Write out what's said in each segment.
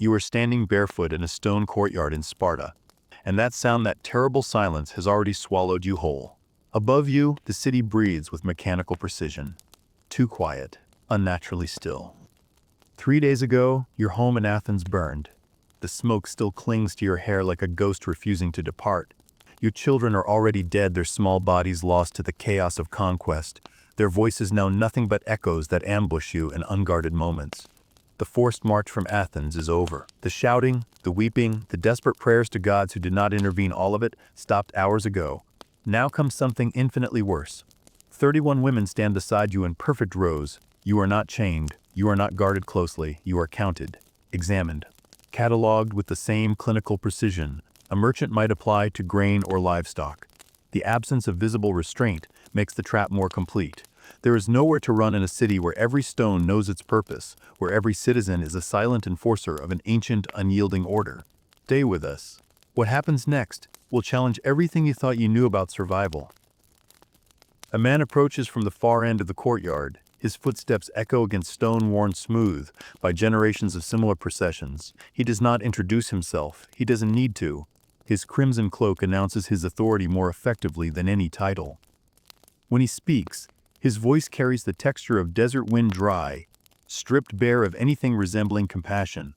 You are standing barefoot in a stone courtyard in Sparta, and that terrible silence has already swallowed you whole. Above you, the city breathes with mechanical precision. Too quiet, unnaturally still. 3 days ago, your home in Athens burned. The smoke still clings to your hair like a ghost refusing to depart. Your children are already dead, their small bodies lost to the chaos of conquest, their voices now nothing but echoes that ambush you in unguarded moments. The forced march from Athens is over. The shouting, the weeping, the desperate prayers to gods who did not intervene, all of it stopped hours ago. Now comes something infinitely worse. 31 women stand beside you in perfect rows. You are not chained. You are not guarded closely. You are counted, examined, catalogued with the same clinical precision a merchant might apply to grain or livestock. The absence of visible restraint makes the trap more complete. There is nowhere to run in a city where every stone knows its purpose, where every citizen is a silent enforcer of an ancient, unyielding order. Stay with us. What happens next will challenge everything you thought you knew about survival. A man approaches from the far end of the courtyard. His footsteps echo against stone worn smooth by generations of similar processions. He does not introduce himself. He doesn't need to. His crimson cloak announces his authority more effectively than any title. When he speaks, his voice carries the texture of desert wind, dry, stripped bare of anything resembling compassion.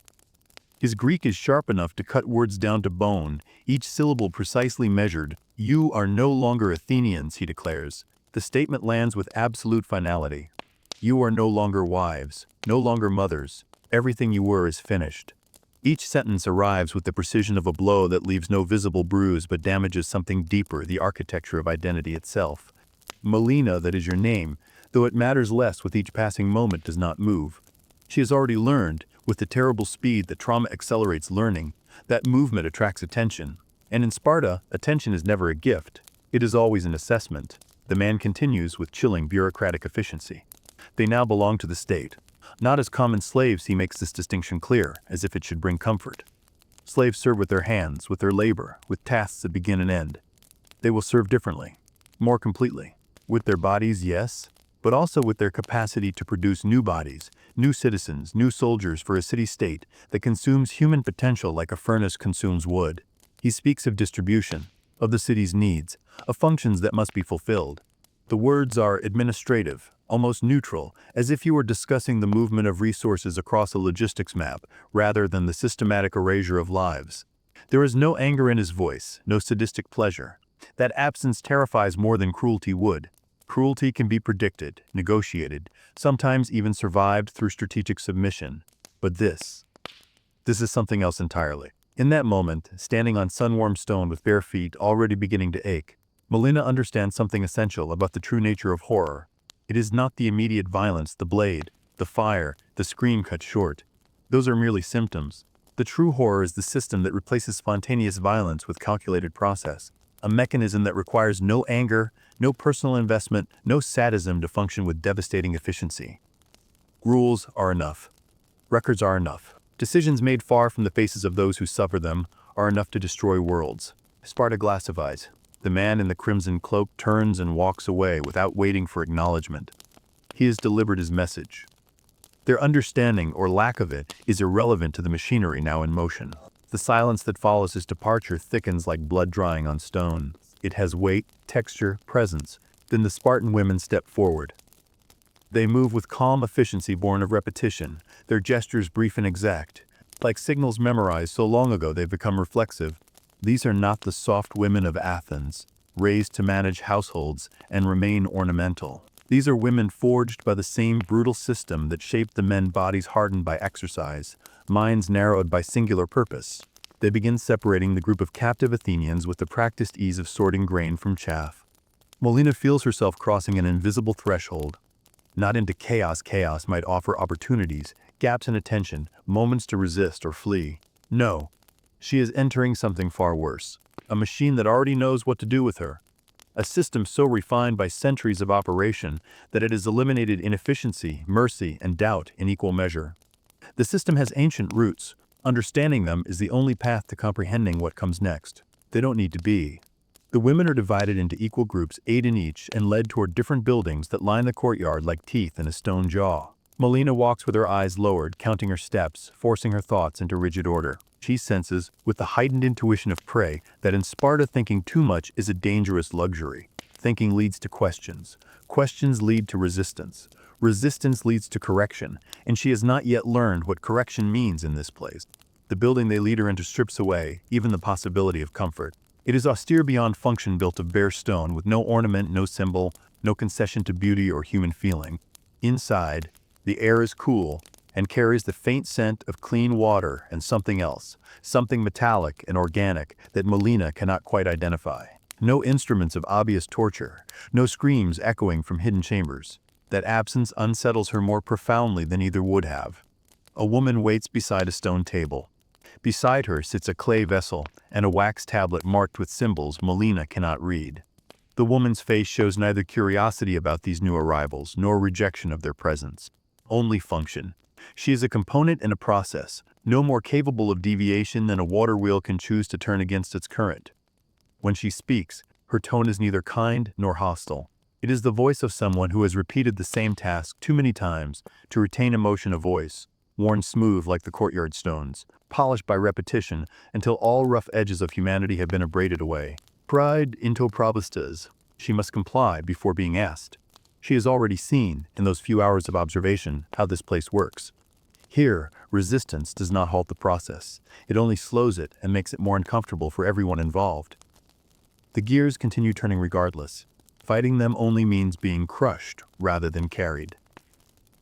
His Greek is sharp enough to cut words down to bone, each syllable precisely measured. You are no longer Athenians, he declares. The statement lands with absolute finality. You are no longer wives, no longer mothers. Everything you were is finished. Each sentence arrives with the precision of a blow that leaves no visible bruise but damages something deeper, the architecture of identity itself. Melina, that is your name, though it matters less with each passing moment, does not move. She has already learned, with the terrible speed that trauma accelerates learning, that movement attracts attention. And in Sparta, attention is never a gift. It is always an assessment. The man continues with chilling bureaucratic efficiency. They now belong to the state. Not as common slaves, he makes this distinction clear, as if it should bring comfort. Slaves serve with their hands, with their labor, with tasks that begin and end. They will serve differently, more completely. With their bodies, yes, but also with their capacity to produce new bodies, new citizens, new soldiers for a city-state that consumes human potential like a furnace consumes wood. He speaks of distribution, of the city's needs, of functions that must be fulfilled. The words are administrative, almost neutral, as if you were discussing the movement of resources across a logistics map rather than the systematic erasure of lives. There is no anger in his voice, no sadistic pleasure. That absence terrifies more than cruelty would. Cruelty can be predicted, negotiated, sometimes even survived through strategic submission. But this is something else entirely. In that moment, standing on sun-warmed stone with bare feet already beginning to ache, Melina understands something essential about the true nature of horror. It is not the immediate violence, the blade, the fire, the scream cut short. Those are merely symptoms. The true horror is the system that replaces spontaneous violence with calculated process, a mechanism that requires no anger, no personal investment, no sadism to function with devastating efficiency. Rules are enough. Records are enough. Decisions made far from the faces of those who suffer them are enough to destroy worlds. Sparta glassifies. The man in the crimson cloak turns and walks away without waiting for acknowledgement. He has delivered his message. Their understanding or lack of it is irrelevant to the machinery now in motion. The silence that follows his departure thickens like blood drying on stone. It has weight, texture, presence. Then the Spartan women step forward. They move with calm efficiency born of repetition, their gestures brief and exact. Like signals memorized so long ago they've become reflexive. These are not the soft women of Athens, raised to manage households and remain ornamental. These are women forged by the same brutal system that shaped the men, bodies hardened by exercise, minds narrowed by singular purpose. They begin separating the group of captive Athenians with the practiced ease of sorting grain from chaff. Melina feels herself crossing an invisible threshold. Not into chaos. Chaos might offer opportunities, gaps in attention, moments to resist or flee. No. She is entering something far worse, a machine that already knows what to do with her. A system so refined by centuries of operation that it has eliminated inefficiency, mercy, and doubt in equal measure. The system has ancient roots. Understanding them is the only path to comprehending what comes next. They don't need to be. The women are divided into equal groups, 8 in each, and led toward different buildings that line the courtyard like teeth in a stone jaw. Melina walks with her eyes lowered, counting her steps, forcing her thoughts into rigid order. She senses, with the heightened intuition of prey, that in Sparta thinking too much is a dangerous luxury. Thinking leads to questions. Questions lead to resistance. Resistance leads to correction, and she has not yet learned what correction means in this place. The building they lead her into strips away, even the possibility of comfort. It is austere beyond function, built of bare stone, with no ornament, no symbol, no concession to beauty or human feeling. Inside, the air is cool and carries the faint scent of clean water and something else, something metallic and organic that Melina cannot quite identify. No instruments of obvious torture, no screams echoing from hidden chambers. That absence unsettles her more profoundly than either would have. A woman waits beside a stone table. Beside her sits a clay vessel and a wax tablet marked with symbols Melina cannot read. The woman's face shows neither curiosity about these new arrivals nor rejection of their presence. Only function. She is a component in a process, no more capable of deviation than a water wheel can choose to turn against its current. When she speaks, her tone is neither kind nor hostile. It is the voice of someone who has repeated the same task too many times to retain emotion of voice, worn smooth like the courtyard stones, polished by repetition until all rough edges of humanity have been abraded away. Pride into probostas. She must comply before being asked. She has already seen, in those few hours of observation, how this place works. Here, resistance does not halt the process. It only slows it and makes it more uncomfortable for everyone involved. The gears continue turning regardless. Fighting them only means being crushed rather than carried.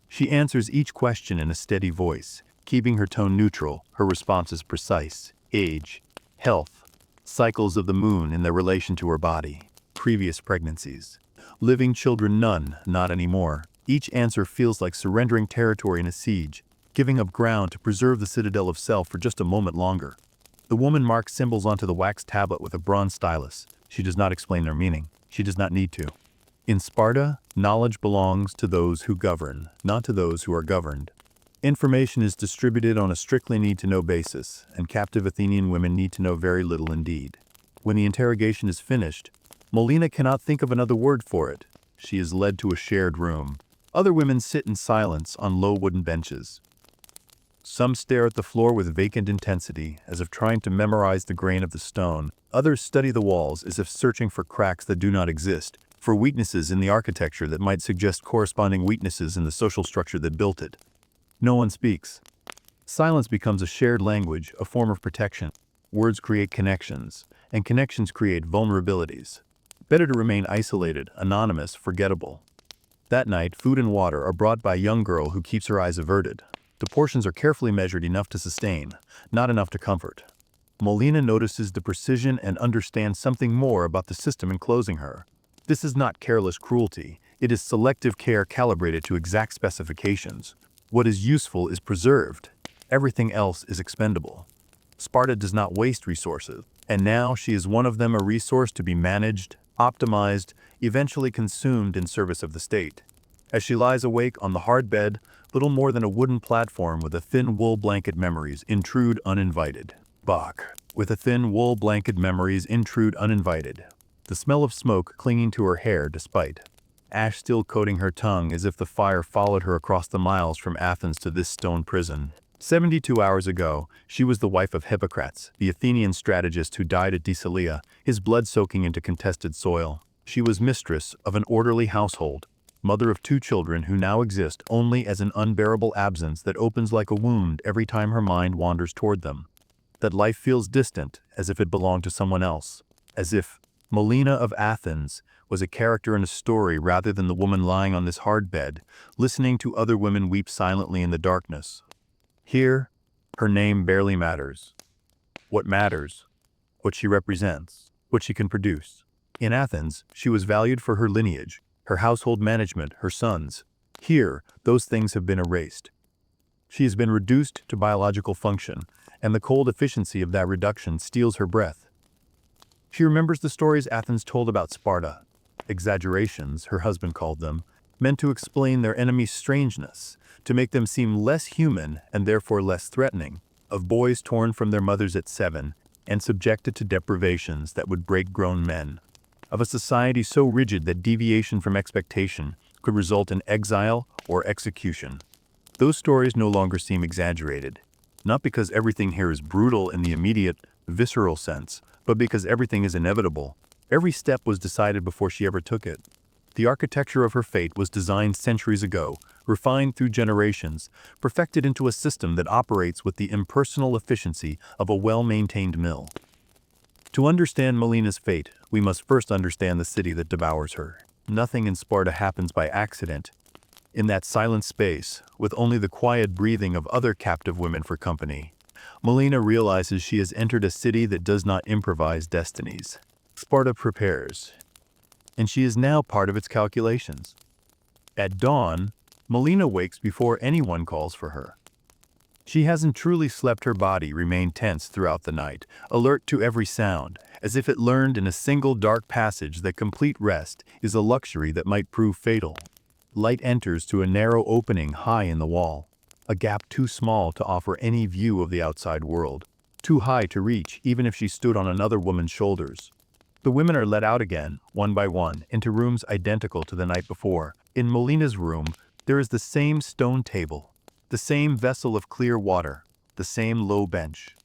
She answers each question in a steady voice, keeping her tone neutral, her responses precise. Age, health, cycles of the moon in their relation to her body, previous pregnancies. Living children, none, not anymore. Each answer feels like surrendering territory in a siege, giving up ground to preserve the citadel of self for just a moment longer. The woman marks symbols onto the wax tablet with a bronze stylus. She does not explain their meaning. She does not need to. In Sparta, knowledge belongs to those who govern, not to those who are governed. Information is distributed on a strictly need-to-know basis, and captive Athenian women need to know very little indeed. When the interrogation is finished, Melina cannot think of another word for it. She is led to a shared room. Other women sit in silence on low wooden benches. Some stare at the floor with vacant intensity, as if trying to memorize the grain of the stone. Others study the walls as if searching for cracks that do not exist, for weaknesses in the architecture that might suggest corresponding weaknesses in the social structure that built it. No one speaks. Silence becomes a shared language, a form of protection. Words create connections, and connections create vulnerabilities. Better to remain isolated, anonymous, forgettable. That night, food and water are brought by a young girl who keeps her eyes averted. The portions are carefully measured, enough to sustain, not enough to comfort. Melina notices the precision and understands something more about the system enclosing her. This is not careless cruelty. It is selective care calibrated to exact specifications. What is useful is preserved. Everything else is expendable. Sparta does not waste resources, and now she is one of them, a resource to be managed, optimized, eventually consumed in service of the state. As she lies awake on the hard bed, little more than a wooden platform with a thin wool blanket, memories intrude uninvited. Bach. With a thin wool blanket, memories intrude uninvited. The smell of smoke clinging to her hair despite. Ash still coating her tongue, as if the fire followed her across the miles from Athens to this stone prison. 72 hours ago, she was the wife of Hippocrates, the Athenian strategist who died at Decelia, his blood soaking into contested soil. She was mistress of an orderly household, mother of 2 children who now exist only as an unbearable absence that opens like a wound every time her mind wanders toward them. That life feels distant, as if it belonged to someone else, as if Melina of Athens was a character in a story rather than the woman lying on this hard bed, listening to other women weep silently in the darkness. Here, her name barely matters. What matters? What she represents, what she can produce. In Athens, she was valued for her lineage, her household management, her sons. Here, those things have been erased. She has been reduced to biological function, and the cold efficiency of that reduction steals her breath. She remembers the stories Athens told about Sparta. Exaggerations, her husband called them, meant to explain their enemy's strangeness, to make them seem less human and therefore less threatening, of boys torn from their mothers at 7 and subjected to deprivations that would break grown men, of a society so rigid that deviation from expectation could result in exile or execution. Those stories no longer seem exaggerated, not because everything here is brutal in the immediate, visceral sense, but because everything is inevitable. Every step was decided before she ever took it. The architecture of her fate was designed centuries ago, refined through generations, perfected into a system that operates with the impersonal efficiency of a well-maintained mill. To understand Melina's fate, we must first understand the city that devours her. Nothing in Sparta happens by accident. In that silent space, with only the quiet breathing of other captive women for company, Melina realizes she has entered a city that does not improvise destinies. Sparta prepares, and she is now part of its calculations. At dawn, Melina wakes before anyone calls for her. She hasn't truly slept. Her body remained tense throughout the night, alert to every sound, as if it learned in a single dark passage that complete rest is a luxury that might prove fatal. Light enters through a narrow opening high in the wall, a gap too small to offer any view of the outside world, too high to reach even if she stood on another woman's shoulders. The women are let out again, one by one, into rooms identical to the night before. In Melina's room, there is the same stone table, the same vessel of clear water, the same low bench.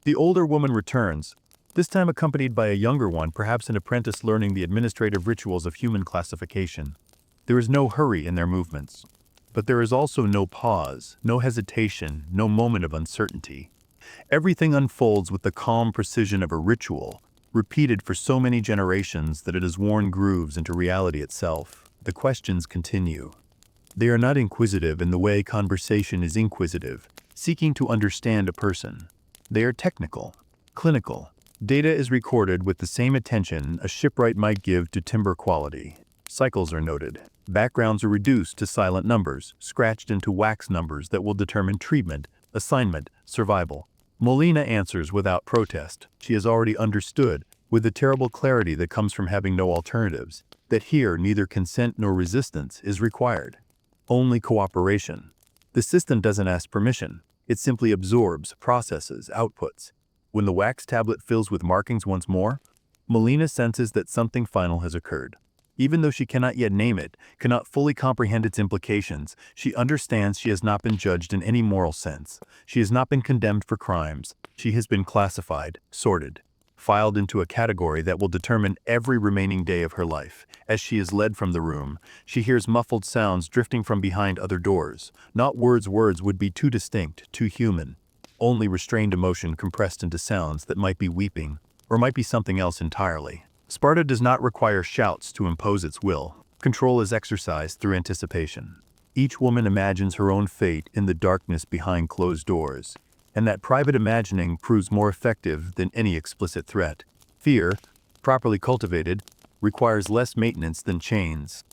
The older woman returns, this time accompanied by a younger one, perhaps an apprentice learning the administrative rituals of human classification. There is no hurry in their movements, but there is also no pause, no hesitation, no moment of uncertainty. Everything unfolds with the calm precision of a ritual, repeated for so many generations that it has worn grooves into reality itself. The questions continue. They are not inquisitive in the way conversation is inquisitive, seeking to understand a person. They are technical, clinical. Data is recorded with the same attention a shipwright might give to timber quality. Cycles are noted. Backgrounds are reduced to silent numbers, scratched into wax numbers that will determine treatment, assignment, survival. Melina answers without protest. She has already understood, with the terrible clarity that comes from having no alternatives, that here neither consent nor resistance is required. Only cooperation. The system doesn't ask permission. It simply absorbs, processes, outputs. When the wax tablet fills with markings once more, Melina senses that something final has occurred. Even though she cannot yet name it, cannot fully comprehend its implications, she understands she has not been judged in any moral sense. She has not been condemned for crimes. She has been classified, sorted, filed into a category that will determine every remaining day of her life. As she is led from the room, she hears muffled sounds drifting from behind other doors. Not words would be too distinct, too human. Only restrained emotion compressed into sounds that might be weeping, or might be something else entirely. Sparta does not require shouts to impose its will. Control is exercised through anticipation. Each woman imagines her own fate in the darkness behind closed doors, and that private imagining proves more effective than any explicit threat. Fear, properly cultivated, requires less maintenance than chains.